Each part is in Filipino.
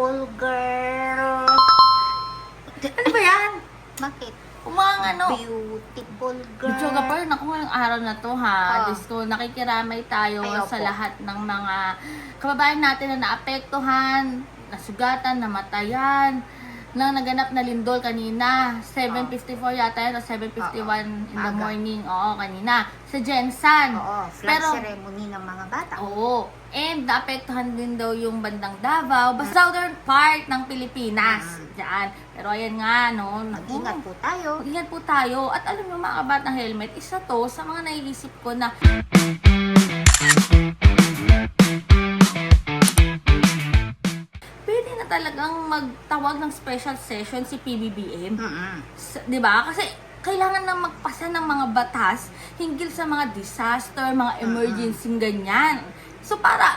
Beautiful girl. Ano ba yan? Bakit? Umang ano? Beautiful girl. Medyo kapar, naku ngayong araw na to ha. Oh. Diyos ko, nakikiramay tayo Ay, sa opo. lahat ng mga kababayan natin na naapektuhan, nasugatan, namatayan, na naganap na lindol kanina. 7:54 yata yan o 7:51 in the Aga. morning. Oo, kanina. Sa Jensan. Oo, flag Pero, ceremony ng mga bata. oo. And naapektuhan din daw yung bandang Davao, basta southern part ng Pilipinas. Diyan. Pero ayan nga, no. Mag-ingat po tayo. Mag-ingat po tayo. At alam mo mga kabatang helmet, isa to sa mga naiisip ko na pwede na talagang magtawag ng special session si PBBM. Di ba? Kasi kailangan na magpasa ng mga batas hinggil sa mga disaster, mga emergency, ganyan. So para,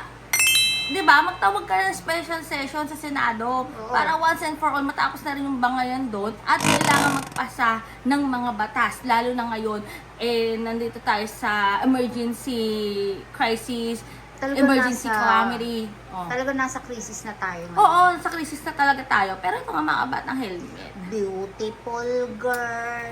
di ba, magtawag ka ng special session sa Senado para once and for all matapos na rin yung bangayan doon at kailangan magpasa ng mga batas. Lalo na ngayon, nandito tayo sa emergency crisis, Talagang emergency nasa- calamity. Oh. Talaga nasa crisis na tayo ngayon. Oo, sa krisis na talaga tayo. Pero ito nga mga batang helmet. Beautiful girl.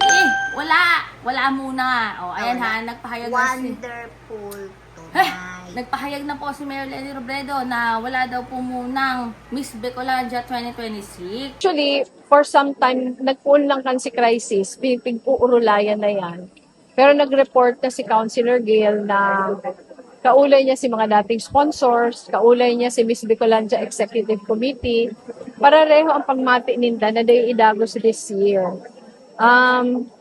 Wala muna. O, ayan Wala. ha, nagpahayag na si... Wonderful tonight. Nagpahayag na po si Mayor Lenny Robredo na wala daw po munang Miss Bicolandia 2026. Actually, for some time, nagpuunlang kan si crisis, pinipig-uurulayan na yan. Pero nag-report na si Councilor Gail na kaulay niya si mga dating sponsors, kaulay niya si Miss Bicolandia Executive Committee, para reho ang pagmati ninda na day idagos this year.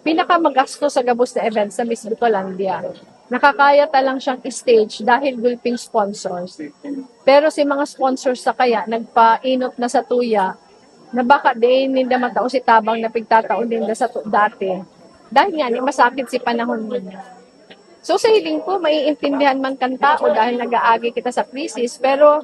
Pinakamagastos sa gabos na event sa Miss Bicolandia. Nakakaya talang siyang stage dahil gulping sponsors. Pero si mga sponsors sa kaya nagpainot na sa tuya na baka din ninda matao si tabang na pigtataon ninda sa dati. Dahil nga, ni masakit si panahon niya. So sa hiling ko, maiintindihan man kan tao dahil nag-aagi kita sa krisis, pero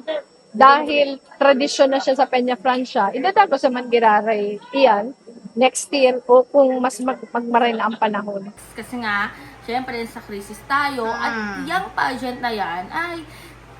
dahil tradisyon na siya sa Peña Francia, idadago sa Mangiraray iyan next year o kung mas magmaray na ang panahon. Kasi nga, syempre sa krisis tayo at yung pageant na yan ay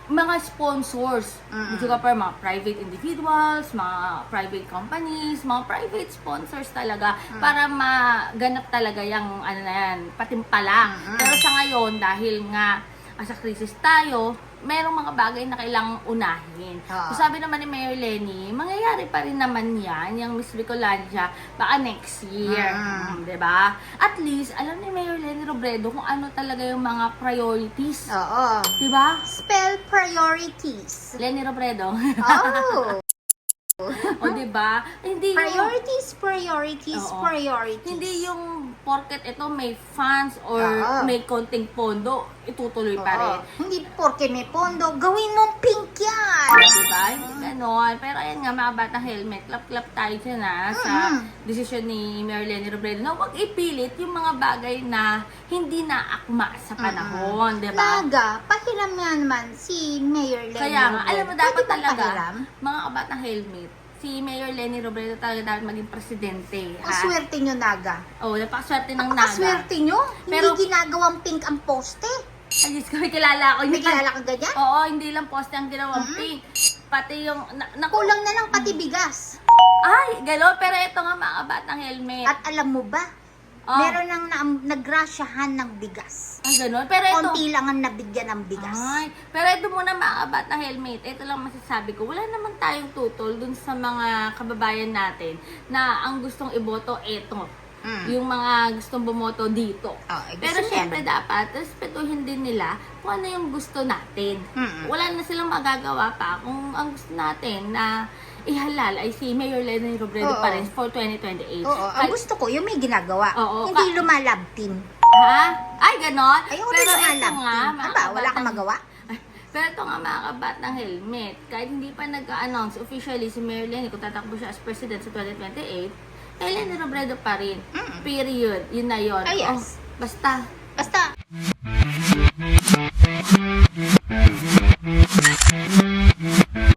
mga sponsors. Medyo ka pa mga private individuals, mga private companies, mga private sponsors talaga para maganap talaga yung ano na yan, patimpala. Pero sa ngayon, dahil nga sa krisis tayo, merong mga bagay na kailangang unahin. So sabi naman ni Mayor Lenny, mangyayari pa rin naman yan, yung Miss Bicolandia, baka next year. Diba? At least, alam ni Mayor Lenny Robredo kung ano talaga yung mga priorities. Oo. Diba? Spell priorities. Lenny Robredo. Oh. O diba? Hindi yung, Priorities, Oo. priorities. hindi yung porket ito may funds or Oo. may konting pondo, itutuloy pa rin. Hindi porke may pondo, gawin mong pink yan. Diba? Hindi ganon. Pero ayan nga mga batang helmet, klap-klap tayo dyan sa desisyon ni Mayor Lenny Robredo na huwag ipilit yung mga bagay na hindi na akma sa panahon. Diba? Naga, pahiram nga naman si Mayor Lenny Kaya nga, Robredo. alam mo dapat Pwede bang talaga, pahiram? mga kabatang helmet, si Mayor Lenny Robredo talaga dapat maging presidente. Ang swerte nyo, Naga. Oh, napakaswerte ng Ang naga. swerte nyo, Pero- hindi ginagawang pink ang poste. Ay, Diyos ko, may kilala ako. May kilala ka ganyan? Oo, hindi lang poste ang ginawang pink. Pati yung, Kulang na lang pati bigas. ay, gano'n. Pero ito nga mga kabatang helmet. At alam mo ba, Oh. meron nang nagrasyahan ng bigas. Ay, gano'n. Pero ito, Konti lang ang nabigyan ng bigas. ay, pero ito muna mga kabatang helmet. Ito lang masasabi ko. Wala naman tayong tutol dun sa mga kababayan natin na ang gustong iboto, ito. Yung mga gustong bumoto dito. Pero gusto syempre dapat respetuhin din nila kung ano yung gusto natin. Wala na silang magagawa pa kung ang gusto natin na ihalal ay si Mayor Lenny Robredo Oo. pa rin for 2028. Oo, ang gusto ko, yung may ginagawa. Oo, Hindi lumalab team. Ha? Ay, ganon? Ayoko Pero na ito lumalab nga, team. mga Aba, wala kang kabatang- magawa? Ay, pero ito nga mga kabatang helmet, kahit hindi pa nag-announce officially si Mayor Lenny kung tatakbo siya as president sa 2028, eh Lenny Robredo pa rin. Period. Yun na yun. Ah, yes. Oh, basta. Basta,